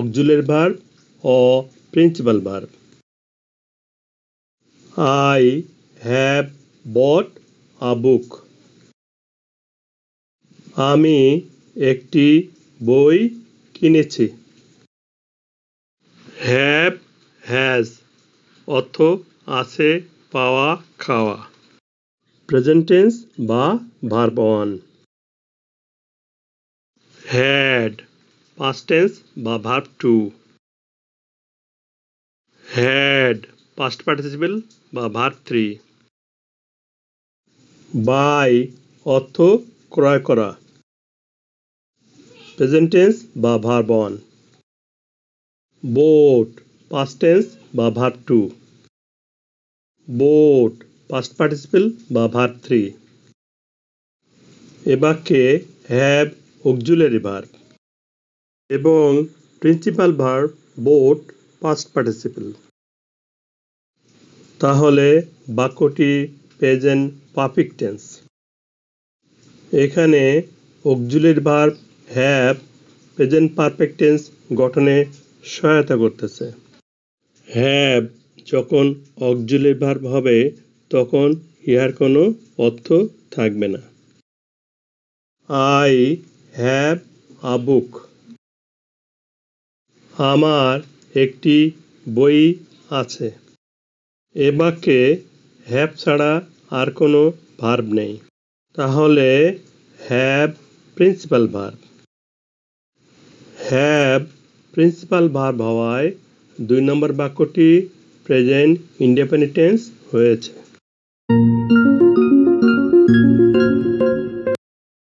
auxiliary verb or principal verb. I have bought a book. আমি একটি বই কিনেছি। Have, has অর্থ আছে, পাওয়া, খাওয়া। Present tense বা verb 1. Had past tense বা verb 2. Had past participle বা verb 3. Buy অর্থ ক্রয় করা। Present tense বা verb 1. Bought past tense বা verb 2. Bought past participle বা verb 3. এ বাক্যে have auxiliary verb এবং principal verb bought past participle। তাহলে বাক্যটি প্রেজেন্ট পারফেক্ট টেন্স। এখানে auxiliary verb have present perfect tense গঠনে সহায়তা করতেছে। have যখন auxiliary verb হবে তখন ইহার কোনো অর্থ থাকবে না। I have a book. আমার একটি বই আছে। এ বাক্যে have ছাড়া আর কোনো ভার্ব নেই। তাহলে have principal verb. have principal verb হওয়ায় 2 নম্বর বাক্যটি প্রেজেন্ট ইনডেফিনিট টেন্স হয়েছে।